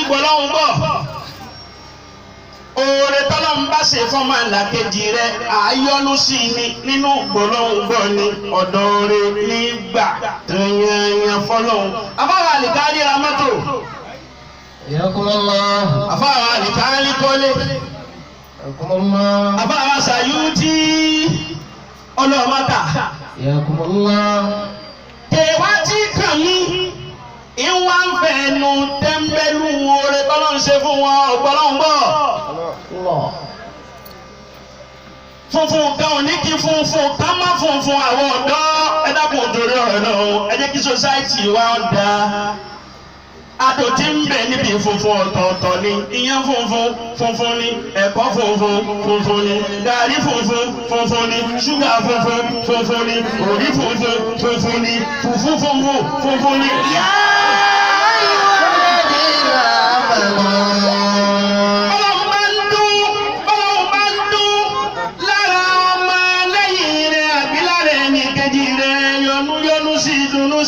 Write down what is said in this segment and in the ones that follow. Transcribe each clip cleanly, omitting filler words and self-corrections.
gbọ́ lọ́hùn bọ̀ oore tọ́lọ́run bá ṣe fún ọmọ làkejì rẹ̀ àyọ́nú sí ni nínú gbọ́lọ́hùn gbọ́ ni ọ̀dọ̀ rẹ̀ nígbà tẹ̀yẹ̀yẹ̀ fọlọ́hùn. afáwọn àlìkárí ra mọ́tò afáwọn àlìkárí kọ́lé afáwọn sàyúùtì ọlọ́mọ́ta tèwá tí kàn mí ìwà ń fẹ̀nu tẹ́ḿbẹ́lú oore tọ́lọ́run ṣe fún wọn ọ̀gbọ́lọ́hùn bọ̀. funfun kan ò ní kí funfun kan má funfun àwọn ọ̀dọ́ ẹ dákun òjòrè ọ̀rọ̀ náà ẹ jẹ́ kí society wa da adò tí ń bẹ níbi funfun ọ̀tọ̀ọ̀tọ̀ ni iyán funfun ni ẹ̀kọ́ funfun ni gàrí funfun ni ṣúgà funfun ni òrí funfun ni fùfú funfun ni.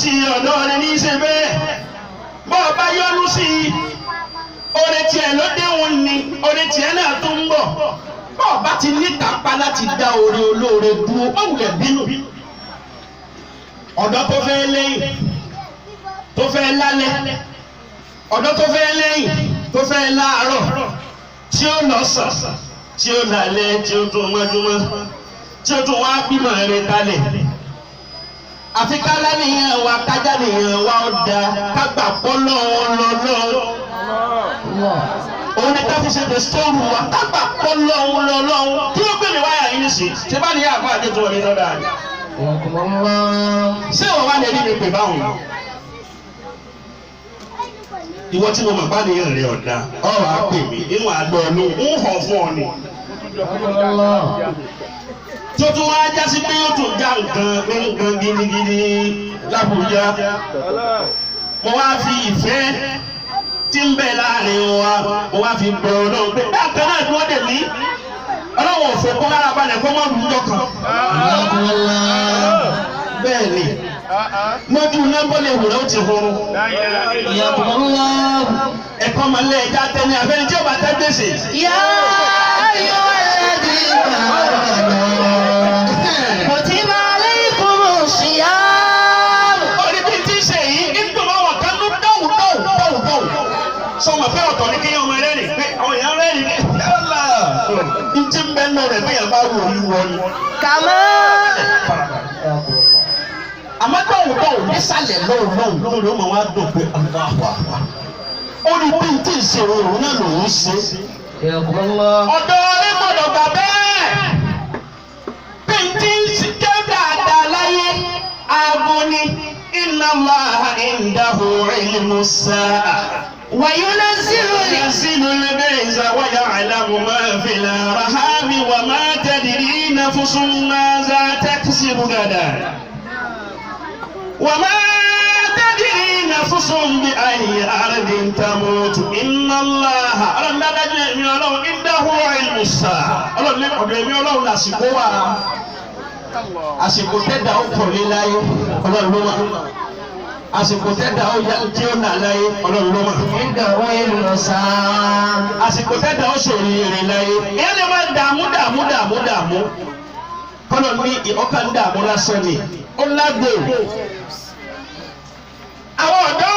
Sí ọ̀dọ́ rẹ̀ ní í ṣe bẹ́ẹ̀ bọ́ ọba yọ́nú sí i oore tiẹ̀ ló déhùn ni oore tiẹ̀ náà tó ń bọ̀ bọ́ ọba ti ní kápá láti dá oore olóore dúró ó wulẹ̀ bínú ọ̀dọ́ tó fẹ́ lẹ́yìn tó fẹ́ lálẹ́ ọ̀dọ́ tó fẹ́ lẹ́yìn tó fẹ́ láàárọ̀ tí ó lọ́sàn tí ó lálẹ́ tí ó tún mọ́júmọ́ tí ó tún wá bímọ rẹ̀ kalẹ̀. Àfi kálá nìyẹn wa kájà nìyẹn wa ọ̀dà kágbà pọ́lọ́ lọ́lọ́. Òun ni ká fi ṣe the story wa kágbà pọ́lọ́ lọ́lọ́. Kí ló gbé mi wáyà yín sí? Ṣé bá ní àgbà àdé tó wọlé lọ́dà ni? Ṣé ìwọ wá lè rí mi pè báwọn? Ìwọ tí mo mọ̀ bá nìyẹn rẹ̀ ọ̀dà ọ̀rọ̀ á pè mí inú àgbọ̀ ọ̀nù ń hàn fún ọ ni. Tuntun wa jásí pé yóò tún já nǹkan gidigidi l'Abuja. Mo wá fi ìfẹ́ tí ń bẹ láàrin wa mo wá fi bẹ̀ Ọlọ́run pé bákan náà dúró dè mí. Ọlọ́run ò fẹ́ kó lára balẹ̀ kó má lù ú jọkàn. Bẹ́ẹ̀ ni lójú nẹ́bọ̀lì ìwúrẹ́ ó ti hurun. Ẹ̀kọ́ máa lé ẹja tẹ́ni abẹ́ni tí ó bá tẹ́ gbèsè. Sọmọ pé ọ̀tọ̀ ní kéèyàn ọmọ rẹ́rìn pé àwọn èèyàn rẹ́rìn ní ẹ̀rọ̀lá ní tí ń bẹ́ náà rẹ̀ bí èèyàn bá wò ní wọ́n ni. Kàmá. Àmọ́ dọ̀wùdọ̀wù nísàlẹ̀ lọ́wọ́ lórí ọmọ wa dùn pé ó ní bí n tí ì ṣe òun náà lòún ṣe. Ọ̀dọ́ onígbọ̀dọ̀ gbà bẹ́ẹ̀ bí n tí ń ké dáadáa láyé aago ni inna Allaha indahu ilmu sa'a. وينزل الغيث ويعلم ما في الأرحام وما تدري نفس ماذا تكسب غدا وما تدري نفس بأي أرض تموت إن الله عنده علم الساعة àsìkò tẹ́dà ó kọ̀ lé láyé Ọlọ́run ló mọ̀ àsìkò tẹ́dà ó yá tí ó nà láyé Ọlọ́run ló mọ̀. ìdánwò ìlú sáà. àsìkò tẹ́dà ó ṣòro èrè láyé. ìyá lè máa dààmú kọ́nà ní ọkàn dààmú lásán ni ó lágbèrè. àwọn ọ̀dọ́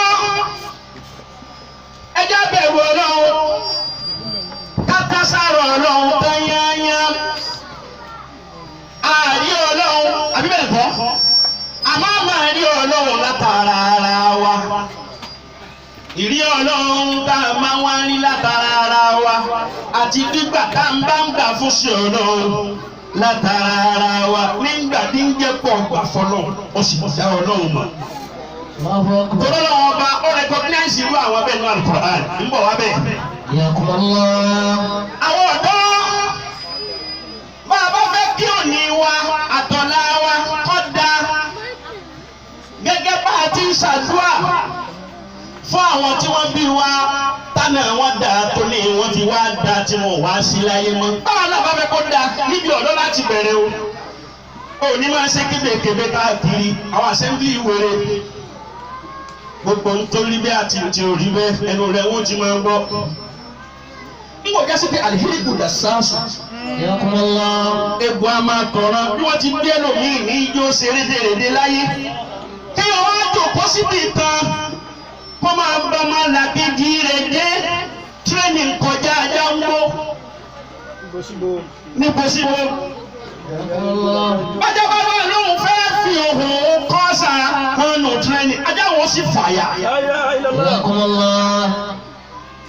ẹjọ́ bẹ̀rù Ọlọ́run káká sáró Ọlọ́run tán yányá. àárí Ọlọ́run àbí bẹ́ẹ̀ kọ́ àmọ́ máa rí Ọlọ́run látara ara wa ìrí Ọlọ́run tá a máa wá rí látara ara wa àti gbígbà tá a bá ń gbà fún sí Ọlọ́run látara ara wa nígbà tí ń jẹ́ pọ̀ gbà fọlọ́ ó sì dá Ọlọ́run mọ̀. Tọ́lọ́ lọ́wọ́ ọba ó rẹ́kọ́gínáìsì irú àwọn abẹ́ nínú Al-Qur'an ń bọ̀ wá bẹ́ẹ̀. àwọn ọ̀dọ́ bá a bá fẹ́ kí òní wa àtọ̀lá wa kọ́ da gẹ́gẹ́ bá a ti ń ṣàdúrà fún àwọn tí wọ́n bí wa tánà wọn dà tó ní wọ́n fi wá da tí wọ́n wá sí láyé mọ́. báwa náà bá fẹ́ kó da níbi ọ̀dọ́ láti bẹ̀rẹ̀ o òní máa ṣe kébékébé káàkiri àwọn assembly wèrè gbogbo nítorí bẹ́ẹ̀ àti ti orí bẹ́ẹ̀ ẹnu rẹ̀ wọ́n ti máa ń gbọ́. n kò gẹ́sí pé àlìhíríkù dà sáàsù. egbò a máa tọ̀rọ̀ bí wọ́n ti gbé ẹlòmíì ní ijó ṣerédèrèdè láyé. kí wọ́n á jòkó síbi ìtàn kó máa bá máa làkejì rẹ̀ dé tírénì kọjá ajá ń gbó. níbo síbo. bájá bá wà lóhùn fẹ́ fi òhun kọ́sà hànú tírénì ajá wọn sì fàyà.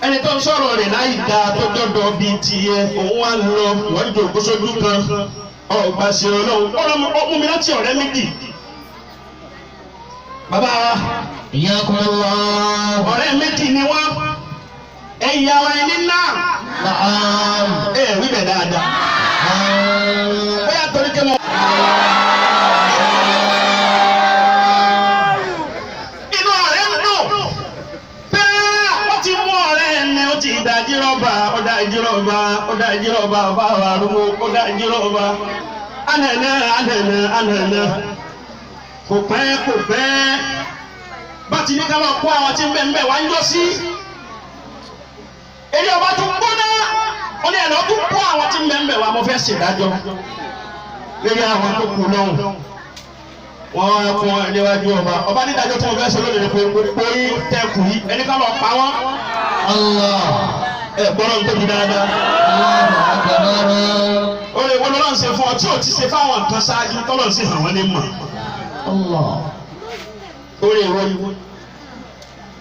ẹni tó ń sọ̀rọ̀ rẹ̀ láì dáa tó dọ́dọ̀ bíi tiẹ̀ òun wá lọ wọ́n jòkó sójú kan ọgbà ṣe ọlọ́run ọ̀rọ̀ mú mi láti ọ̀rẹ́ méjì. bàbá wa ọ̀rẹ́ méjì ni wọ́n ẹ̀yà wa ẹni náà rí bẹ̀ dáadáa bóyá torí kí wọ́n. inú ọ̀rẹ́ ń dùn pé wọ́n ti mú ọ̀rẹ́ ẹni ó ti dájí rọ́bà ọ̀dájí rọ́bà bá wa rúgbó ọ̀dájí rọ́bà ànànà kò pẹ́ bá ti ní ká máa kó àwọn tí ń bẹ̀ ń bẹ̀ wá ń jọ sí. èyí ọba tó gbóná ó ní ẹ̀nà tó kó àwọn tí ń bẹ̀ ń bẹ̀ wá mo fẹ́ ṣèdájọ́ lórí àwọn tó kù lọ́hùn. wọ́n wá fún wọn níwájú ọba nídàájọ́ tí mo fẹ́ ṣe lónìí ni pé gbogbo yín tẹ̀kù yìí ẹni ká lọ pa wọ́n. ẹ gbọ́dọ̀ ń tóbi dáadáa. ó lè wọ́n lọ́n ṣe fún ọ tí ò ti ṣe fáwọn nǹkan ṣáájú tọ́lọ̀ sí hàn wọ́n ní mọ̀. orí ìwọ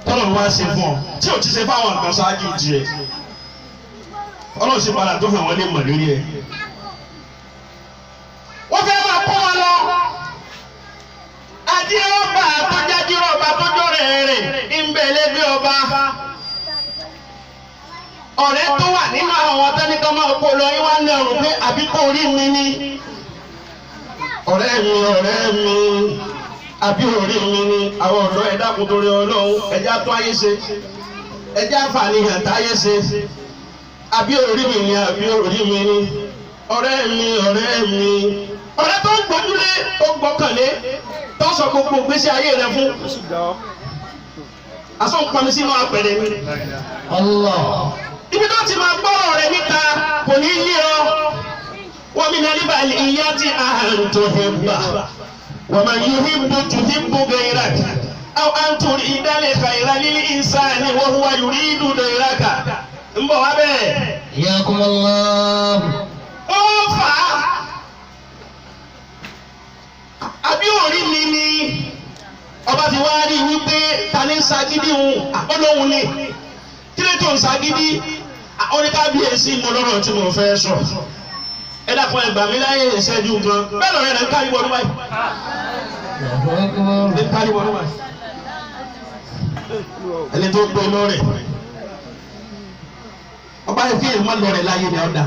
tọ́lọ̀ wá ṣe fún ọ tí ò ti ṣe fáwọn nǹkan ṣáájú tiẹ̀ ọlọ́run sì padà tó hàn wọ́n lè mọ̀ lórí ẹ̀. wọ́n fẹ́ máa kó wọn lọ adírọ́bà tó jádírọ́bà tó jọ́rẹ̀ rẹ̀ ń bẹ̀ lẹ́gbẹ́ ọba ọ̀rẹ́ tó wà nínú àwọn tẹ́nìkan máa kó lọ yín wá ní ọ̀rùn pé àbí kò rí mi ní ọ̀rẹ́ mi àbí orí mi ni àwọn ọ̀dọ́ ẹ̀dá kò torí ọlọ́run ẹ̀já tó ayé ṣe ẹ̀já fàníyàn táyé ṣe àbí orí mi ni àbí orí mi ni ọ̀rẹ́ mi ọ̀rẹ́ tó ń gbójúlé tó gbọ́kànlé tó sọ gbogbo gbèsè ayé rẹ fún aṣọ ń pọnmi sínú apẹ̀rẹ̀ mi. ibi tó ti máa gbọ́rọ̀ rẹ níta kò ní yé ọ wọ́n mi náà níbà ìyá tí a hàn tó hẹ́ gbà. ومن يحب تحب غيرك أو أن تريد الخير للإنسان وهو يريد غيرك مبوابه حياكم الله ọfà àbí orí mi ni ọba ti wá rí wípé ta ní ṣagídí olóhùn ni kí ló tó ń ṣagídí oníkábíyèsí mo lọ́rọ̀ tí mo fẹ́ sọ ẹ dákun ẹ gbà mí láyé ìṣẹ́jú gan bẹ́ẹ̀ lọ́rẹ́ rẹ̀ ń kárí wọnú báyìí. ń kárí wọnú báyìí. ẹni tó gbé lọ́rẹ̀ ọba yẹn kí èèyàn má lọ́rẹ̀ láyé ni ọ̀dà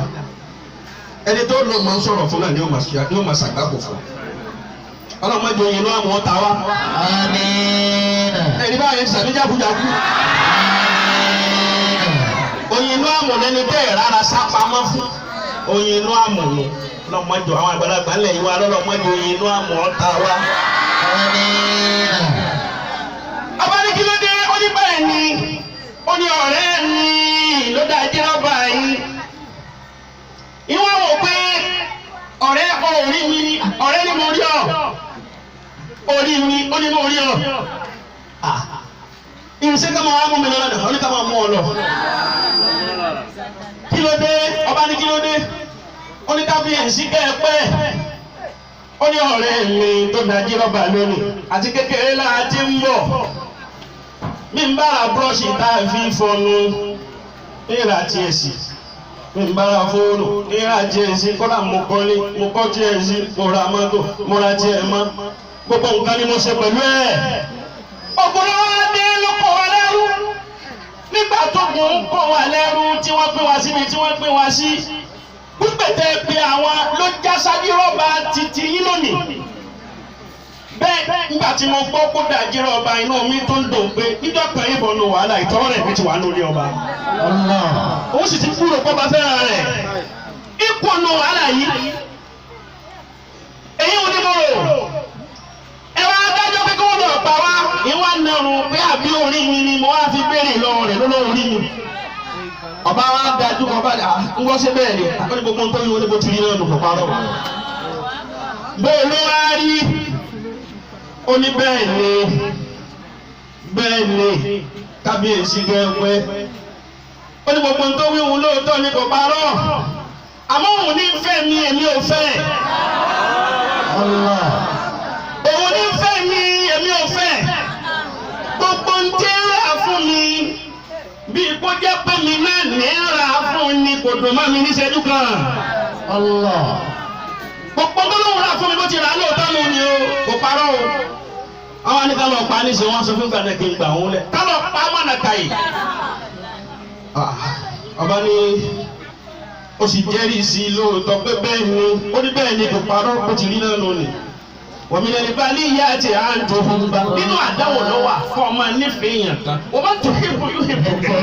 ẹni tó lọ máa ń sọ̀rọ̀ fún náà ni ó máa ṣàgbákò fún ọlọ́mọdé oyin inú àmọ́ ọ̀tá wa. ẹni báyìí sàbí jákujáku oyin inú àmọ́ lẹni bẹ́ẹ̀ rárá sápamọ́ fún. Oyin inú àmọ̀ ni lọ́mọdé àwọn àgbàlagbà ńlẹ̀ yìí wá lọ́mọdé oyin inú àmọ̀ ọ̀tá wa. ọba ní kí ló dé ó ní báyìí ni ó ní ọ̀rẹ́ mi ló dá jírọ́bà yìí. ìwọ́n wò pé ọ̀rẹ́ orí mi ni ọ̀rẹ́ ni mo rí ọ orí mi ó ní mo rí ọ. ìrìnsẹ́ ká máa wá mú mi lọ́dọ̀ ó ní ká máa mú ọ lọ. Kí ló dé ọba ní kí ló dé ó ní kábíyèsí kẹ́ẹ̀pẹ́ ó ní ọ̀rẹ́ mi tó dájí rọ́bà lónìí àti kékeré láti ń bọ̀ mi ń bára búrọ́ọ̀ṣì tá a fi fọnu níra tiẹ̀ sí mi ń bára fóònù níra tiẹ̀ sí kọ́dà mo kọ́lé mo kọ́ tiẹ̀ sí mo ra mọ́tò mo ra tiẹ̀ mọ́ gbogbo nǹkan ni mo ṣe pẹ̀lú ẹ̀ ọ̀pọ̀lọpọ̀ adé ló kọ̀ wá lẹ́rú nígbà tó gùn ń kọ̀ wá lẹ́rú tí wọ́n pín wá síbi tí wọ́n pín wá sí pípẹ̀tẹ́ pé àwọn ló já sáájú rọ́bà títí yín lónìí bẹ́ẹ̀ nígbà tí mo gbọ́ kó dájí rọ́bà inú mi tó ń dùn pé níjọ́ kan ìbọn nu wàhálà ìtọ́rọ̀ rẹ̀ mi ti wà lórí ọba òun sì ti kúrò kọ́ bá fẹ́ràn rẹ̀ ipò nu wàhálà yìí èyí ò ní mo rò ẹ wá dájọ́ pé kí wọ́n lọ pa wá ìwà nàrún pé àbí ni ọba wa dájú kan bá dà ń gbọ́ sí bẹ́ẹ̀ ni àkọ́ni gbogbo ń tọ́jú wọlé bó ti rí náà nù kò parọ́ bóyá ló wá rí ó ní bẹ́ẹ̀ ni kábíyèsí gẹ́gẹ́ ó ní gbogbo ń tó wí òun lóòótọ́ ni kò parọ́ àmọ́ òun ní fẹ́ mi èmi ò fẹ́ Allah. òun ní fẹ́ mi èmi ò fẹ́ gbogbo ń tẹ́ ra fún mi bí kò jẹ́ pé mi náà ní ra fún ni kò dùn mọ́ mi níṣẹ́jú kan Allah. gbogbo tó lóun ra fún mi bó ti rà á lóòótọ́ nù ni o kò parọ́ o àwọn àníkà lọ pa ní ṣe wọ́n sọ fún gbàdé kí n gbà wọ́n lẹ̀ ká lọ pa mọ́nà kàyè ọba ní ó sì jẹ́rìí sí i lóòótọ́ pé bẹ́ẹ̀ ni ó ní bẹ́ẹ̀ ni kò parọ́ bó ti rí náà nù ni wọ́n mi lẹ́nu bá ní ìyá àti àǹtò fún bá nínú àdáwò lọ́wọ́ fún ọmọ nífẹ̀ẹ́ yẹn kan wọ́n bá tó hìbò yóò hìbò kẹ̀kẹ́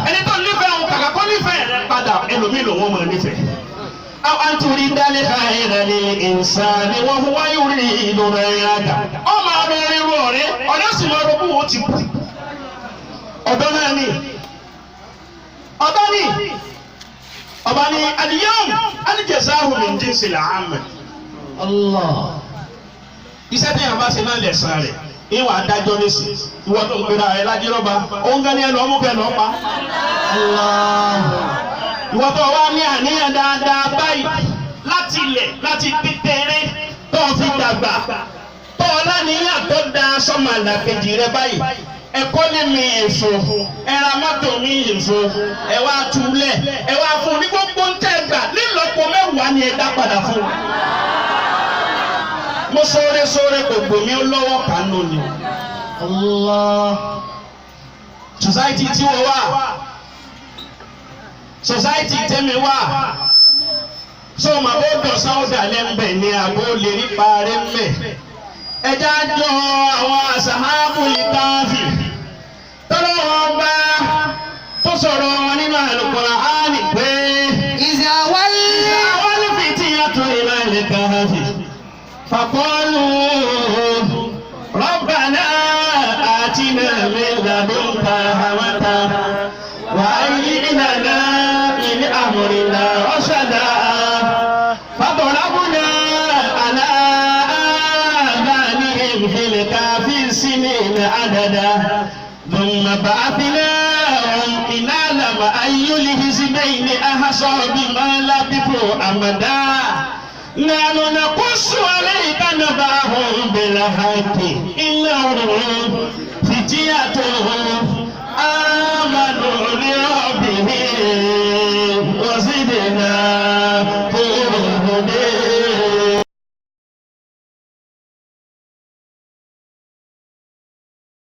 ẹni tó nífẹ̀ẹ́ òun kàkà kó nífẹ̀ẹ́ rẹ padà ẹlòmíì lòun ọmọ nífẹ̀ẹ́. àwọn àtúrí dálé ká ẹ̀rọ ní ìsàn ni wọ́n fún wáyé orí ìlú rẹ̀ yàgà ọmọ abẹ́rẹ́ irú ọ̀rẹ́ ọ̀dọ́ sì máa rọ́bù wọ́n ti kú ọ̀dọ́ náà ni ọ̀dọ́ ni ọba ni adìyẹ́wò alìjẹsáhùn ní jíǹsì làámẹ̀. Allah. iṣẹ́ tí yàrá bá ṣe náà lẹ̀sán rẹ̀ ìwà adájọ́ nísì ìwọ tó ń pera ẹ̀ lájírọ́ba òun gan ni ẹ lọ́ mú kẹ́ lọ́ pa. Allah. ìwọ tó wá ní àníyàn dáadáa báyìí láti ilẹ̀ láti kékeré tó fi dàgbà tó láníyàn tó da sọ́mọ àlàkejì rẹ báyìí ẹ̀kọ́ lé mi èso ẹ̀ra mọ́tò mi èso ẹ̀ wá túlẹ̀ ẹ̀ wá fún ní gbogbo ń tẹ́ gbà nílọ́pọ̀ mẹ́wàá ni ẹ dá padà fún mo sóore gbogbo mi lọ́wọ́ kánú ni. Allah. Society tí wọ́n wà society tẹ́mi wà so ma bó dọ̀sán ó dàlẹ́ ń bẹ̀ ní àgbo lè rí parí ń bẹ̀ ẹja jọ àwọn àṣàhábù ìkáfì tọ́lọ́ wọn bá tó sọ̀rọ̀ wọn nínú Al-Qur'ani pé ìṣàwálì fìtìyàtọ̀ ìlà ìkáfì. فقالوا ربنا آتنا من لدنك رحمة وهيئ لنا من أمرنا رشدا فضربنا على آذانهم في الكهف سنين عددا ثم بعثناهم لنعلم أي الحزبين أحصى بما لبثوا أمدا نحن نقص عليك نبأهم بالحق إنهم فتية آمنوا بربهم وزدناهم هدى